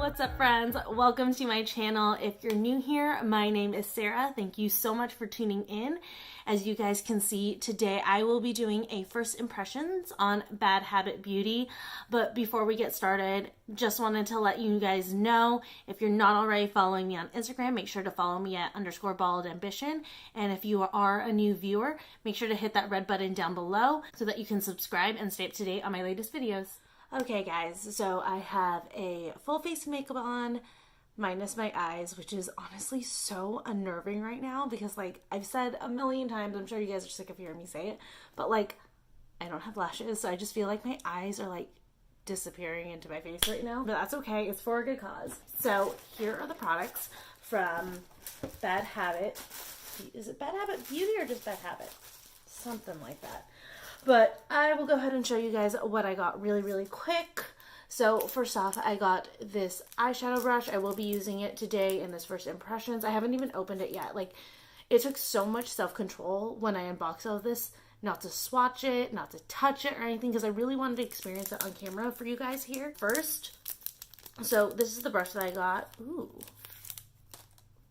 What's up, friends? Welcome to my channel. If you're new here, my name is Sarah. Thank you so much for tuning in. As you guys can see, today I will be doing a first impressions on Bad Habit Beauty. But before we get started, just wanted to let you guys know, if you're not already following me on Instagram, make sure to follow me at _balladambition. And if you are a new viewer, make sure to hit that red button down below so that you can subscribe and stay up to date on my latest videos. Okay guys, so I have a full face of makeup on, minus my eyes, which is honestly so unnerving right now because, like, I've said a million times, I'm sure you guys are sick of hearing me say it, but like, I don't have lashes, so I just feel like my eyes are like disappearing into my face right now, but that's okay, it's for a good cause. So here are the products from Bad Habit. Is it Bad Habit Beauty or just Bad Habit? Something like that. But I will go ahead and show you guys what I got really quick. So first off, I got this eyeshadow brush. I will be using it today in this first impressions. I haven't even opened it yet. Like, it took so much self-control when I unboxed all of this not to swatch it, not to touch it or anything, because I really wanted to experience it on camera for you guys here. First, so this is the brush that I got. Ooh,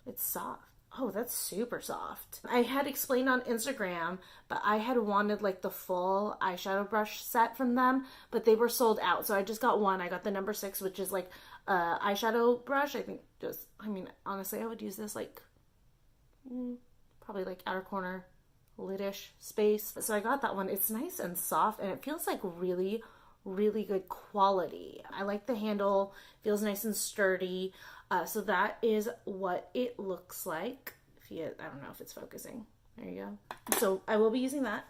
it's soft. Oh, that's super soft. I had explained on Instagram, but I had wanted like the full eyeshadow brush set from them, but they were sold out. So I just got one. I got the number 6, which is like a eyeshadow brush. I think honestly, I would use this like probably like outer corner, lidish space. So I got that one. It's nice and soft and it feels like really good quality. I like the handle, feels nice and sturdy. So that is what it looks like. I don't know if it's focusing. There you go. So I will be using that.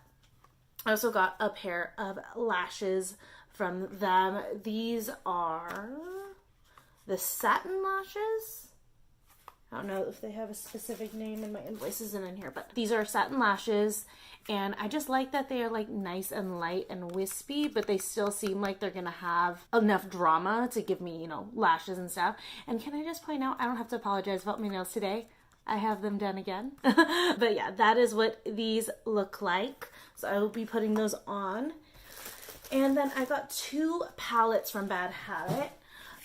I also got a pair of lashes from them. These are the satin lashes. I don't know if they have a specific name, and my invoice isn't in here, but these are satin lashes, and I just like that they are like nice and light and wispy, but they still seem like they're gonna have enough drama to give me, you know, lashes and stuff. And can I just point out, I don't have to apologize about my nails today. I have them done again. But yeah, that is what these look like. So I will be putting those on. And then I got 2 palettes from Bad Habit.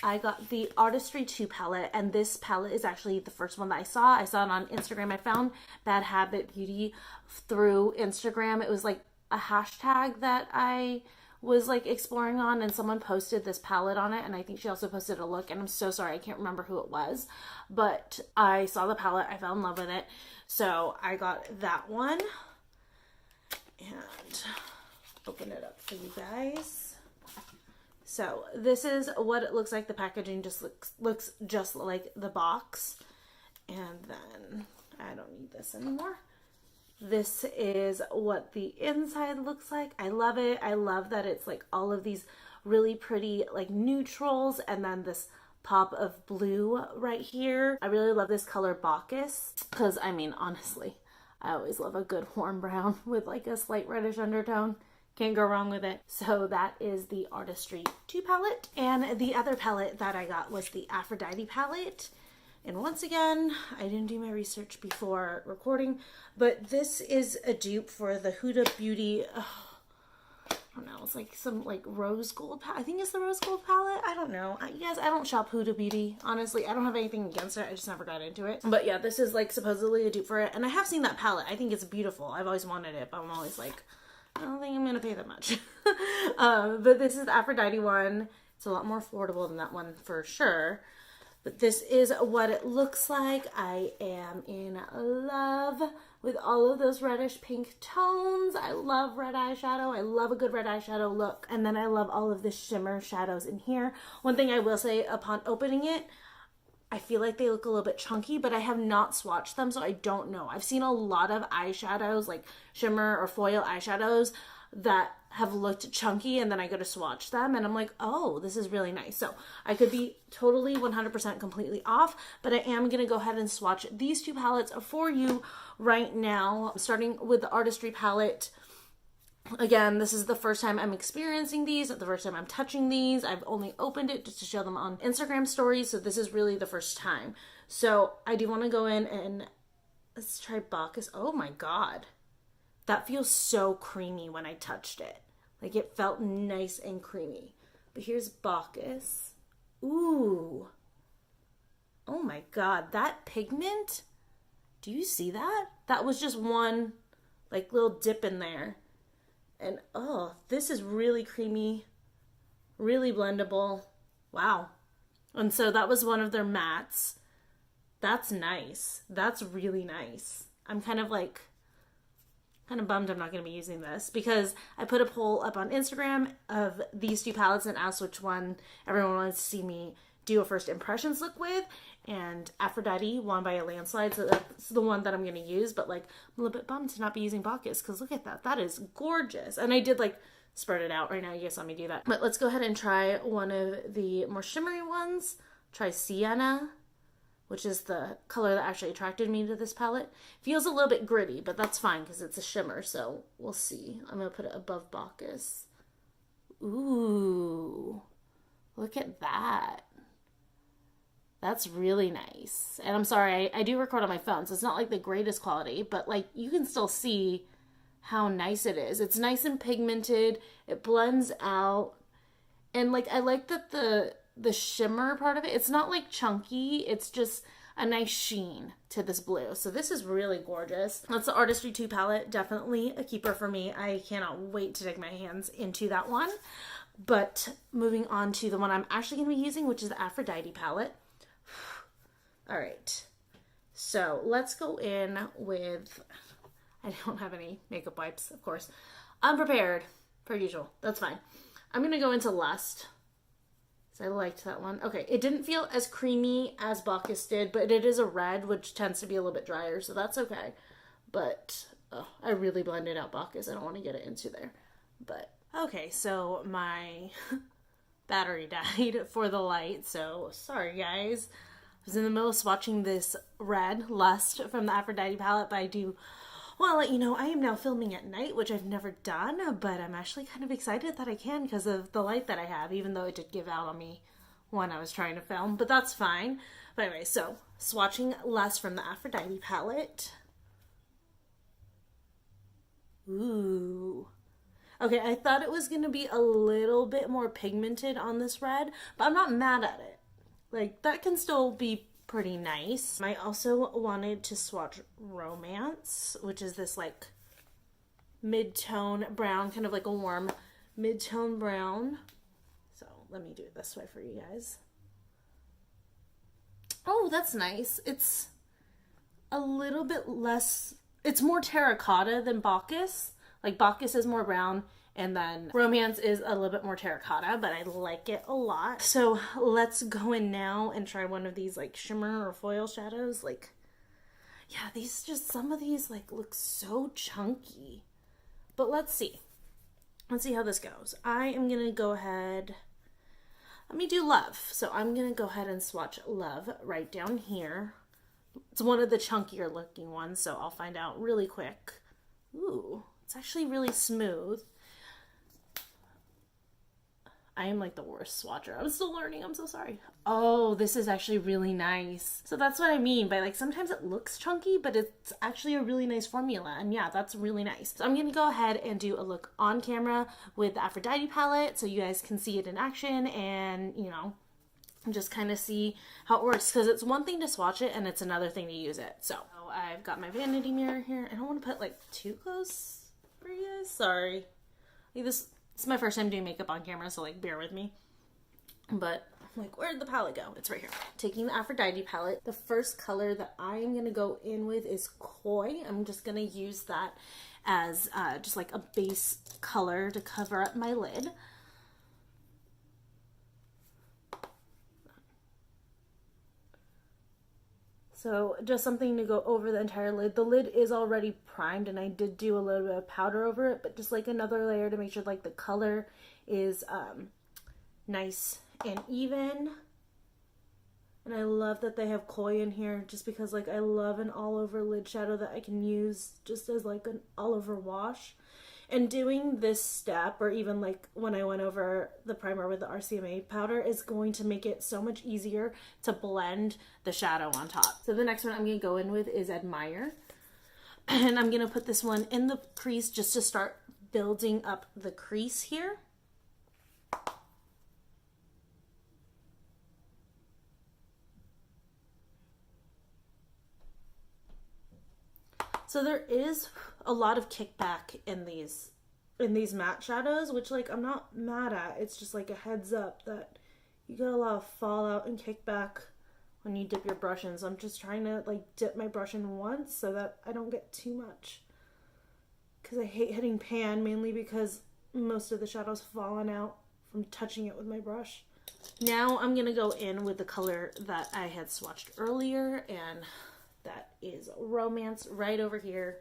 I got the Artistry 2 palette, and this palette is actually the first one that I saw. I saw it on Instagram. I found Bad Habit Beauty through Instagram. It was like a hashtag that I was like exploring on, and someone posted this palette on it, and I think she also posted a look, and I'm so sorry, I can't remember who it was, but I saw the palette, I fell in love with it, so I got that one, and open it up for you guys. So this is what it looks like. The packaging just looks just like the box. And then I don't need this anymore. This is what the inside looks like. I love it. I love that it's like all of these really pretty like neutrals and then this pop of blue right here. I really love this color Bacchus because, I mean, honestly, I always love a good warm brown with like a slight reddish undertone. Can't go wrong with it. So that is the Artistry 2 palette. And the other palette that I got was the Aphrodite palette. And once again, I didn't do my research before recording, but this is a dupe for the Huda Beauty, I don't know, it's like some like rose gold palette. I think it's the rose gold palette. I don't know. You guys, I don't shop Huda Beauty. Honestly, I don't have anything against it. I just never got into it. But yeah, this is like supposedly a dupe for it. And I have seen that palette. I think it's beautiful. I've always wanted it, but I'm always like, I don't think I'm gonna pay that much. But this is the Aphrodite one. It's a lot more affordable than that one for sure. But this is what it looks like. I am in love with all of those reddish pink tones. I love red eyeshadow. I love a good red eyeshadow look. And then I love all of the shimmer shadows in here. One thing I will say upon opening it, I feel like they look a little bit chunky, but I have not swatched them, so I don't know. I've seen a lot of eyeshadows, like shimmer or foil eyeshadows, that have looked chunky, and then I go to swatch them, and I'm like, oh, this is really nice. So I could be totally 100% completely off, but I am going to go ahead and swatch these 2 palettes for you right now, starting with the Artistry palette. Again, this is the first time I'm experiencing these, the first time I'm touching these. I've only opened it just to show them on Instagram stories, so this is really the first time. So I do want to go in and let's try Bacchus. Oh my god. That feels so creamy when I touched it. Like, it felt nice and creamy. But here's Bacchus. Ooh. Oh my God, that pigment, do you see that? That was just one like little dip in there. And oh, this is really creamy, really blendable. Wow. And so that was one of their mattes. That's nice. That's really nice. I'm kind of bummed I'm not going to be using this because I put a poll up on Instagram of these two palettes and asked which one everyone wants to see me do a first impressions look with, and Aphrodite won by a landslide, so that's the one that I'm going to use. But like, I'm a little bit bummed to not be using Bacchus because look at that. That is gorgeous. And I did like spread it out right now. You guys saw me do that. But let's go ahead and try one of the more shimmery ones. Try Sienna, which is the color that actually attracted me to this palette. Feels a little bit gritty, but that's fine because it's a shimmer, so we'll see. I'm going to put it above Bacchus. Ooh, look at that. That's really nice. And I'm sorry, I do record on my phone, so it's not like the greatest quality, but like you can still see how nice it is. It's nice and pigmented. It blends out. And like, I like that the shimmer part of it, it's not like chunky. It's just a nice sheen to this blue. So this is really gorgeous. That's the Artistry 2 palette. Definitely a keeper for me. I cannot wait to dig my hands into that one. But moving on to the one I'm actually going to be using, which is the Aphrodite palette. All right, so let's go in with, I don't have any makeup wipes, of course. Unprepared, per usual. That's fine. I'm going to go into Lust. So I liked that one. Okay, it didn't feel as creamy as Bacchus did, but it is a red, which tends to be a little bit drier, so that's okay. But I really blended out Bacchus. I don't want to get it into there. But okay, so my battery died for the light, so sorry guys. I was in the middle of swatching this red Lust from the Aphrodite palette, but I do want to let you know I am now filming at night, which I've never done, but I'm actually kind of excited that I can because of the light that I have, even though it did give out on me when I was trying to film, but that's fine. But anyway, so swatching Lust from the Aphrodite palette. Ooh. Okay, I thought it was going to be a little bit more pigmented on this red, but I'm not mad at it. Like, that can still be pretty nice. I also wanted to swatch Romance, which is this like mid-tone brown, kind of like a warm mid-tone brown. So let me do it this way for you guys. Oh, that's nice. It's a little bit less, it's more terracotta than Bacchus. Like Bacchus is more brown, and then Romance is a little bit more terracotta, but I like it a lot. So let's go in now and try one of these like shimmer or foil shadows. Like, yeah, these just, some of these like look so chunky. But let's see. Let's see how this goes. I am going to go ahead, let me do Love. So I'm going to go ahead and swatch Love right down here. It's one of the chunkier looking ones, so I'll find out really quick. Ooh, it's actually really smooth. I am like the worst swatcher. I'm still learning. I'm so sorry. Oh, this is actually really nice. So that's what I mean by like, sometimes it looks chunky, but it's actually a really nice formula. And yeah, that's really nice. So I'm going to go ahead and do a look on camera with the Aphrodite palette so you guys can see it in action and, you know, just kind of see how it works. Because it's one thing to swatch it and it's another thing to use it. So I've got my vanity mirror here. I don't want to put like too close for you guys. Sorry. It's my first time doing makeup on camera, so like bear with me. But I'm like, where did the palette go? It's right here. Taking the Aphrodite palette, the first color that I am gonna go in with is Koi. I'm just gonna use that as just like a base color to cover up my lid. So just something to go over the entire lid. The lid is already primed and I did do a little bit of powder over it, but just like another layer to make sure like the color is nice and even. And I love that they have Koi in here just because like I love an all over lid shadow that I can use just as like an all over wash. And doing this step, or even like when I went over the primer with the RCMA powder, is going to make it so much easier to blend the shadow on top. So the next one I'm going to go in with is Admire. And I'm going to put this one in the crease just to start building up the crease here. So there is a lot of kickback in these matte shadows, which like I'm not mad at. It's just like a heads up that you get a lot of fallout and kickback when you dip your brush in. So I'm just trying to like dip my brush in once so that I don't get too much. Because I hate hitting pan, mainly because most of the shadow's fallen out from touching it with my brush. Now I'm gonna go in with the color that I had swatched earlier, and that is Romance right over here.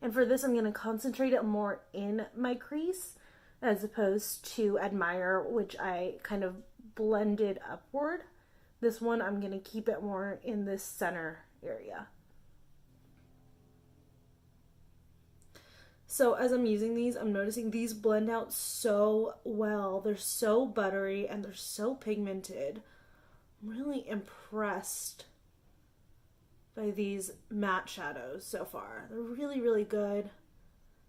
And for this, I'm going to concentrate it more in my crease as opposed to Admire, which I kind of blended upward. This one, I'm going to keep it more in this center area. So as I'm using these, I'm noticing these blend out so well. They're so buttery and they're so pigmented. I'm really impressed by these matte shadows so far. They're really, really good.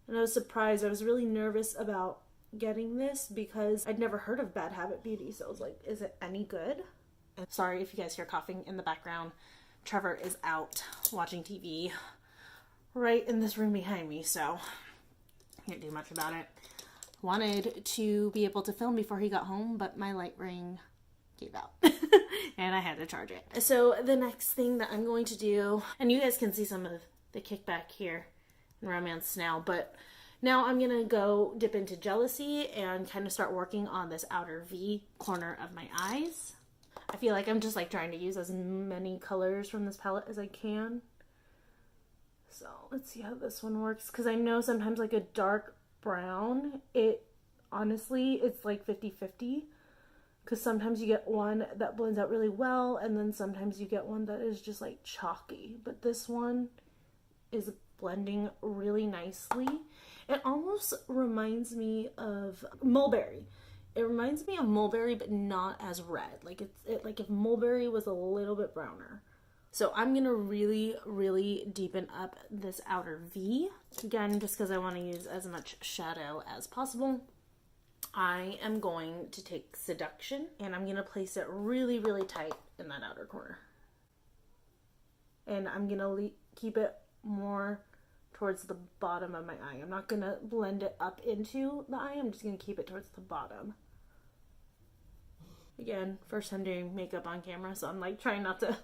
And I was surprised. I was really nervous about getting this because I'd never heard of Bad Habit Beauty. So I was like, is it any good? And sorry if you guys hear coughing in the background. Trevor is out watching TV right in this room behind me, so I can't do much about it. Wanted to be able to film before he got home, but my light ring gave out and I had to charge it. So the next thing that I'm going to do, and you guys can see some of the kickback here in Romance now, but now I'm gonna go dip into Jealousy and kind of start working on this outer V corner of my eyes. I feel like I'm just like trying to use as many colors from this palette as I can. So let's see how this one works, because I know sometimes like a dark brown, honestly it's like 50-50. Because sometimes you get one that blends out really well, and then sometimes you get one that is just like chalky. But this one is blending really nicely. It almost reminds me of Mulberry. It reminds me of Mulberry, but not as red. Like like if Mulberry was a little bit browner. So I'm gonna really, really deepen up this outer V. Again, just because I want to use as much shadow as possible. I am going to take Seduction and I'm going to place it really, really tight in that outer corner. And I'm going to keep it more towards the bottom of my eye. I'm not going to blend it up into the eye. I'm just going to keep it towards the bottom. Again, first time doing makeup on camera, so I'm like trying not to,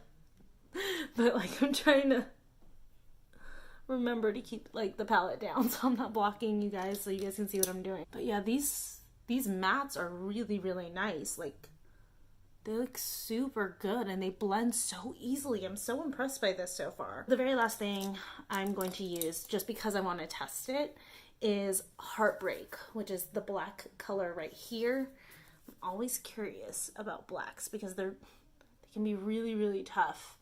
but like I'm trying to remember to keep like the palette down so I'm not blocking you guys so you guys can see what I'm doing. But yeah, these mattes are really, really nice. Like, they look super good and they blend so easily. I'm so impressed by this so far. The very last thing I'm going to use, just because I want to test it, is Heartbreak, which is the black color right here. I'm always curious about blacks because they can be really, really tough.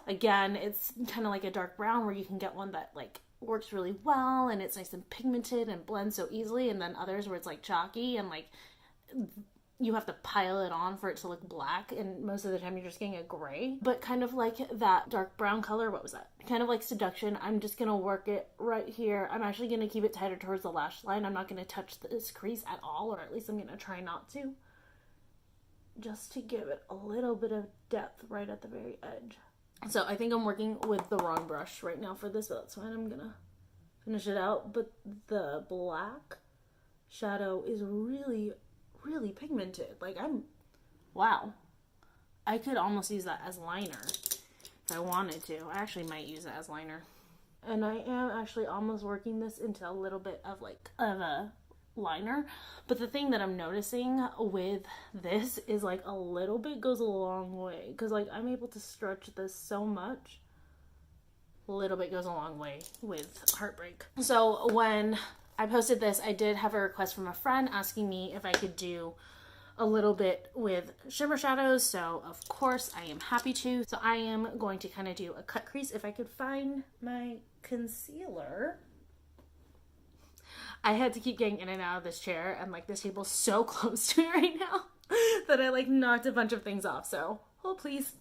Again, it's kind of like a dark brown where you can get one that like works really well and it's nice and pigmented and blends so easily, and then others where it's like chalky and like you have to pile it on for it to look black, and most of the time you're just getting a gray. But kind of like that dark brown color, what was that? Kind of like Seduction. I'm just gonna work it right here. I'm actually gonna keep it tighter towards the lash line. I'm not gonna touch this crease at all, or at least I'm gonna try not to, just to give it a little bit of depth right at the very edge. So I think I'm working with the wrong brush right now for this, but that's fine. I'm gonna finish it out. But the black shadow is really, really pigmented. Like wow. I could almost use that as liner if I wanted to. I actually might use it as liner. And I am actually almost working this into a little bit of a liner. But the thing that I'm noticing with this is like a little bit goes a long way, because like I'm able to stretch this so much. A little bit goes a long way with Heartbreak. So when I posted this, I did have a request from a friend asking me if I could do a little bit with shimmer shadows, so of course I am happy to. So I am going to kind of do a cut crease. If I could find my concealer. I had to keep getting in and out of this chair, and like this table's so close to me right now that I like knocked a bunch of things off. So hold please.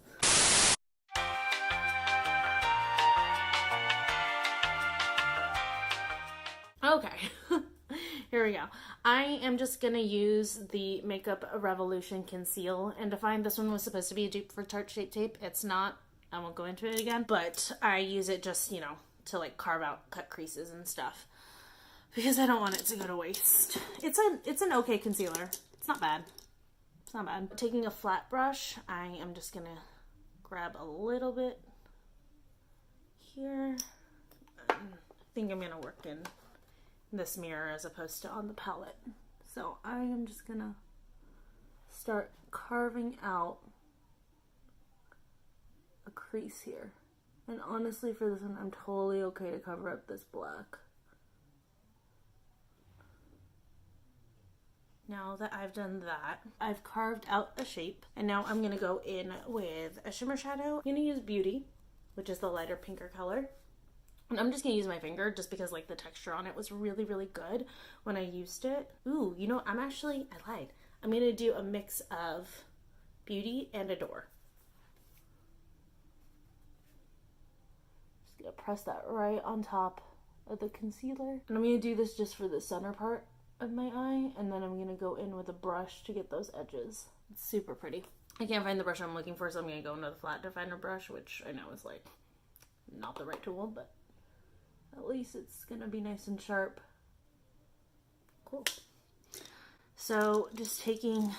Okay, here we go. I am just gonna use the Makeup Revolution Conceal and Define. This one was supposed to be a dupe for Tarte Shape Tape. It's not. I won't go into it again, but I use it just, you know, to like carve out cut creases and stuff, because I don't want it to go to waste. It's an okay concealer. It's not bad. It's not bad. Taking a flat brush, I am just gonna grab a little bit here. I think I'm gonna work in this mirror as opposed to on the palette. So I am just gonna start carving out a crease here. And honestly, for this one, I'm totally okay to cover up this black. Now that I've done that, I've carved out a shape, and now I'm gonna go in with a shimmer shadow. I'm gonna use Beauty, which is the lighter pinker color. And I'm just gonna use my finger just because like the texture on it was really, really good when I used it. Ooh, you know, I lied. I'm gonna do a mix of Beauty and Adore. Just gonna press that right on top of the concealer. And I'm gonna do this just for the center part of my eye, and then I'm gonna go in with a brush to get those edges. It's super pretty. I can't find the brush I'm looking for, so I'm gonna go into the flat definer brush, which I know is like not the right tool, but at least it's gonna be nice and sharp. Cool. So just taking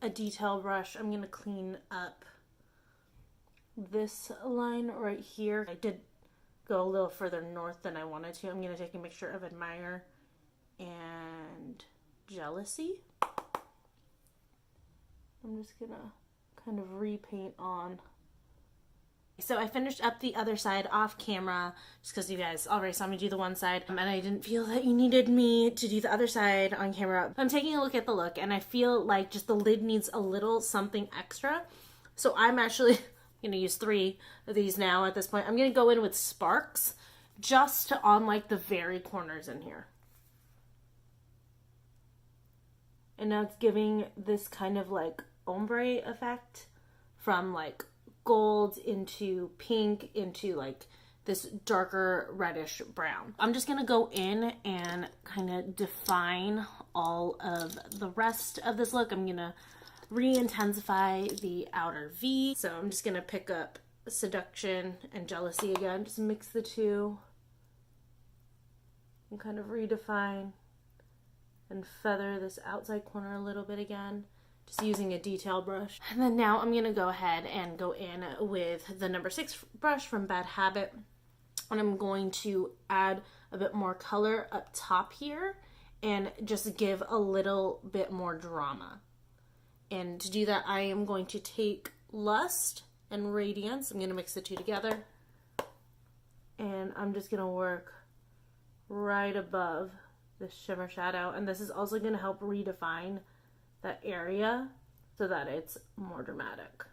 a detail brush, I'm gonna clean up this line right here. I did go a little further north than I wanted to. I'm gonna take a mixture of Admire and Jealousy. I'm just gonna kind of repaint on. So I finished up the other side off camera just because you guys already saw me do the one side, and I didn't feel that you needed me to do the other side on camera. I'm taking a look at the look, and I feel like just the lid needs a little something extra. So I'm actually going to use 3 of these now at this point. I'm going to go in with Sparks just on like the very corners in here. And now it's giving this kind of like ombre effect from like gold into pink into like this darker reddish brown. I'm just gonna go in and kind of define all of the rest of this look. I'm gonna re-intensify the outer V. So I'm just gonna pick up Seduction and Jealousy again, just mix the two and kind of redefine and feather this outside corner a little bit again, just using a detail brush. And then now I'm gonna go ahead and go in with the number 6 brush from Bad Habit, and I'm going to add a bit more color up top here and just give a little bit more drama. And to do that, I am going to take Lust and Radiance. I'm gonna mix the two together, and I'm just gonna work right above this shimmer shadow, and this is also gonna help redefine that area so that it's more dramatic.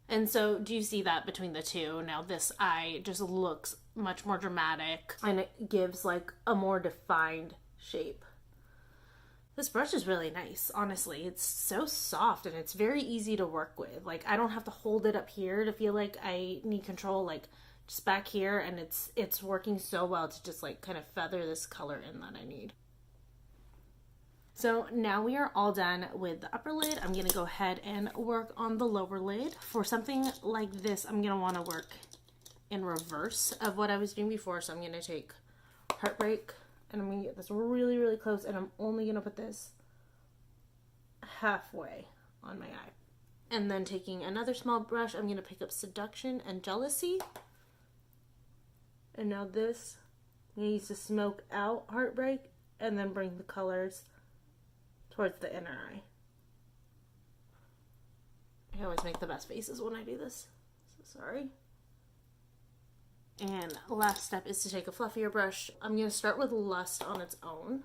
And so do you see that between the two? Now this eye just looks much more dramatic and it gives like a more defined shape. This brush is really nice, honestly. It's so soft and it's very easy to work with. Like I don't have to hold it up here to feel like I need control, like just back here, and it's working so well to just like kind of feather this color in that I need. So now we are all done with the upper lid. I'm going to go ahead and work on the lower lid. For something like this, I'm going to want to work in reverse of what I was doing before. So I'm going to take Heartbreak, and I'm going to get this really, really close, and I'm only going to put this halfway on my eye. And then taking another small brush, I'm going to pick up Seduction and Jealousy. And now this, I'm going to use to smoke out Heartbreak and then bring the colors towards the inner eye. I always make the best faces when I do this, so sorry. And last step is to take a fluffier brush. I'm going to start with Lust on its own.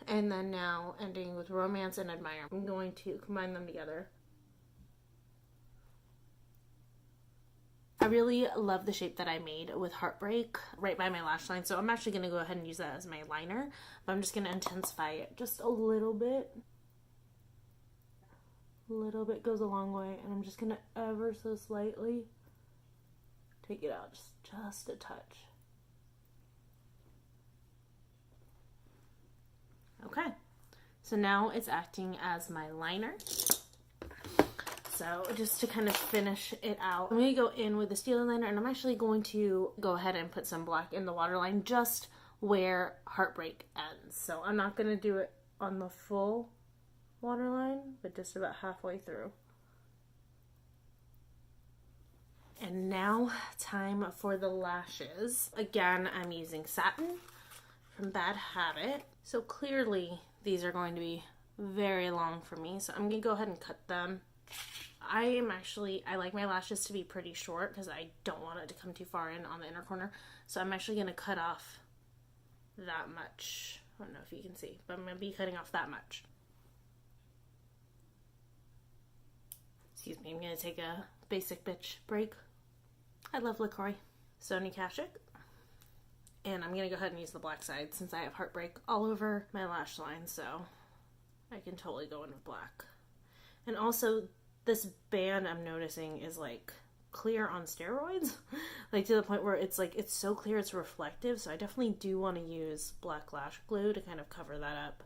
And then now ending with Romance and Admire. I'm going to combine them together. I really love the shape that I made with Heartbreak right by my lash line, so I'm actually going to go ahead and use that as my liner, but I'm just going to intensify it just a little bit. A little bit goes a long way, and I'm just going to ever so slightly take it out, just a touch. Okay, so now it's acting as my liner. So just to kind of finish it out, I'm going to go in with the steel eyeliner, and I'm actually going to go ahead and put some black in the waterline just where Heartbreak ends. So I'm not going to do it on the full waterline, but just about halfway through. And now time for the lashes. Again, I'm using Satin from Bad Habit. So clearly these are going to be very long for me, so I'm gonna go ahead and cut them. I like my lashes to be pretty short because I don't want it to come too far in on the inner corner. So I'm actually gonna cut off that much. I don't know if you can see, but I'm gonna be cutting off that much. Excuse me, I'm gonna take a basic bitch break. I love LaCroix. Sony Kashuk. And I'm gonna go ahead and use the black side since I have Heartbreak all over my lash line, so I can totally go in with black. And also, this band I'm noticing is like clear on steroids. Like to the point where it's like, it's so clear it's reflective, so I definitely do want to use black lash glue to kind of cover that up.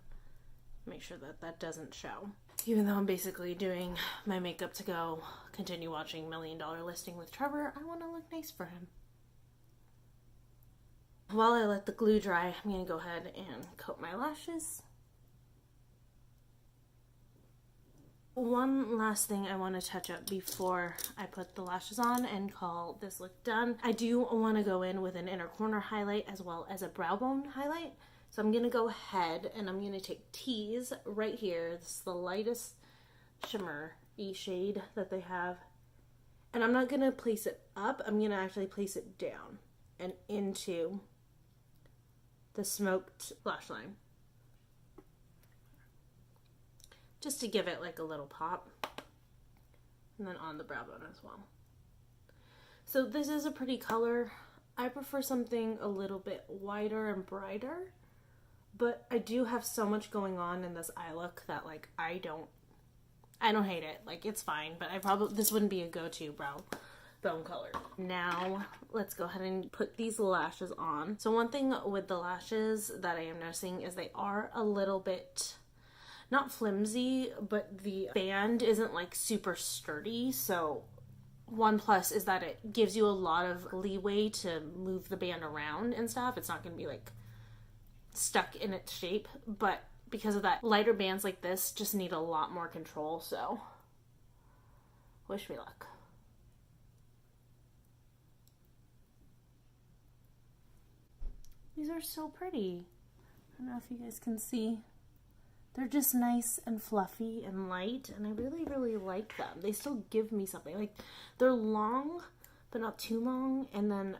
Make sure that that doesn't show. Even though I'm basically doing my makeup to go continue watching $1 Million Listing with Trevor, I want to look nice for him. While I let the glue dry, I'm going to go ahead and coat my lashes. One last thing I want to touch up before I put the lashes on and call this look done. I do want to go in with an inner corner highlight as well as a brow bone highlight. So I'm going to go ahead and I'm going to take Tease right here. This is the lightest shimmer-y shade that they have. And I'm not going to place it up. I'm going to actually place it down and into the smoked lash line. Just to give it like a little pop. And then on the brow bone as well. So this is a pretty color. I prefer something a little bit whiter and brighter. But I do have so much going on in this eye look that like I don't hate it. Like it's fine, but this wouldn't be a go-to brow bone color. Now let's go ahead and put these lashes on. So one thing with the lashes that I am noticing is they are a little bit not flimsy, but the band isn't like super sturdy. So one plus is that it gives you a lot of leeway to move the band around and stuff. It's not going to be like stuck in its shape, but because of that, lighter bands like this just need a lot more control, so wish me luck. These are so pretty. I don't know if you guys can see. They're just nice and fluffy and light, and I really, really like them. They still give me something. Like, they're long, but not too long, and then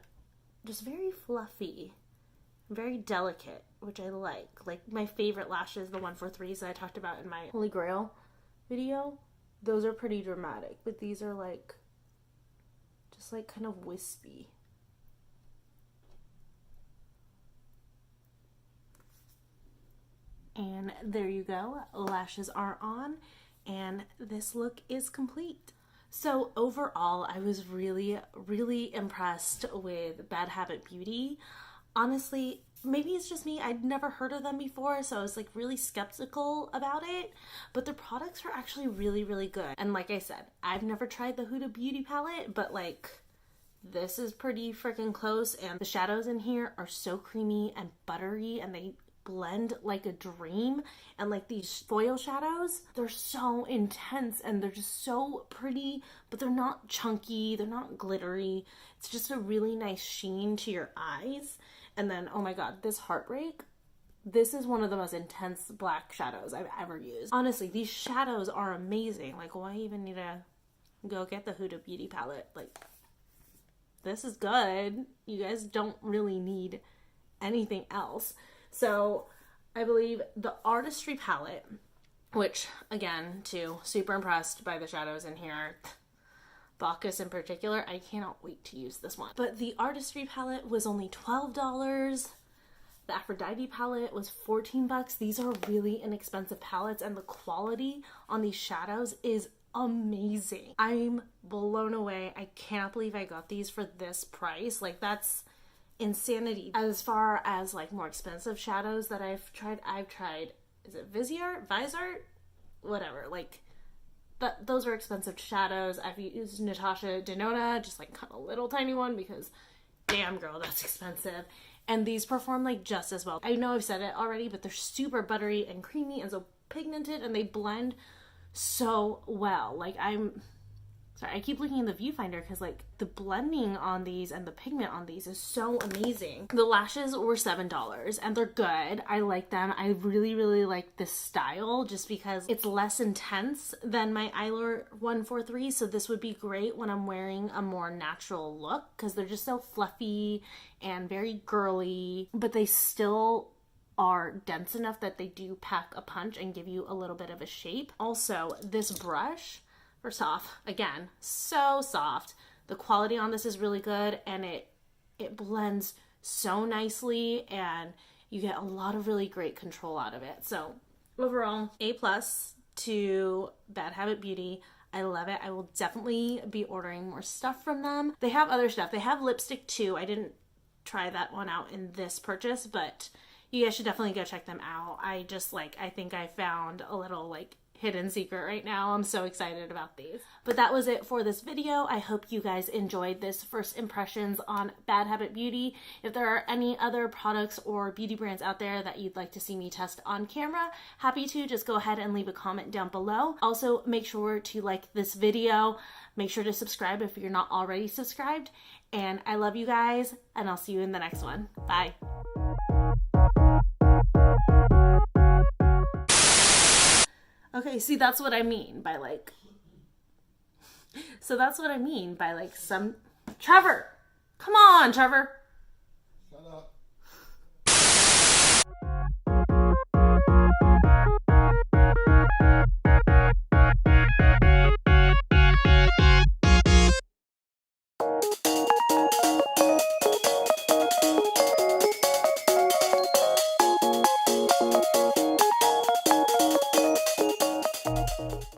just very fluffy. Very delicate, which I like. Like my favorite lashes, the 143s that I talked about in my Holy Grail video, those are pretty dramatic, but these are like, just like kind of wispy. And there you go, lashes are on, and this look is complete. So overall, I was really, really impressed with Bad Habit Beauty. Honestly, maybe it's just me. I'd never heard of them before, so I was like really skeptical about it. But their products were actually really, really good. And like I said, I've never tried the Huda Beauty palette, but like this is pretty freaking close. And the shadows in here are so creamy and buttery, and they blend like a dream. And like these foil shadows, they're so intense and they're just so pretty, but they're not chunky, they're not glittery. It's just a really nice sheen to your eyes. And then, oh my god, this Heartbreak, this is one of the most intense black shadows I've ever used. Honestly, these shadows are amazing. Like, why even need to go get the Huda Beauty palette? Like, this is good. You guys don't really need anything else. So, I believe the Artistry palette, which, again, too, super impressed by the shadows in here. Bacchus in particular, I cannot wait to use this one. But the Artistry palette was only $12. The Aphrodite palette was $14. These are really inexpensive palettes, and the quality on these shadows is amazing. I'm blown away. I can't believe I got these for this price. Like, that's insanity. As far as like more expensive shadows that I've tried, is it Visart? Whatever. Like, those are expensive shadows. I've used Natasha Denona, just like kind of a little tiny one because damn girl, that's expensive. And these perform like just as well. I know I've said it already, but they're super buttery and creamy and so pigmented, and they blend so well. Like sorry, I keep looking in the viewfinder because like the blending on these and the pigment on these is so amazing. The lashes were $7 and they're good. I like them. I really, really like this style just because it's less intense than my Eylure 143. So this would be great when I'm wearing a more natural look because they're just so fluffy and very girly, but they still are dense enough that they do pack a punch and give you a little bit of a shape. Also, this brush, first off, again, so soft. The quality on this is really good, and it blends so nicely, and you get a lot of really great control out of it. So overall, A+ to Bad Habit Beauty. I love it. I will definitely be ordering more stuff from them. They have other stuff. They have lipstick too. I didn't try that one out in this purchase, but you guys should definitely go check them out. I think I found a little like hidden secret right now. I'm so excited about these. But that was it for this video. I hope you guys enjoyed this first impressions on Bad Habit Beauty. If there are any other products or beauty brands out there that you'd like to see me test on camera, happy to. Just go ahead and leave a comment down below. Also, make sure to like this video. Make sure to subscribe if you're not already subscribed. And I love you guys, and I'll see you in the next one. Bye. Okay, see, that's what I mean by like, so that's what I mean by like some, Trevor, come on, Trevor.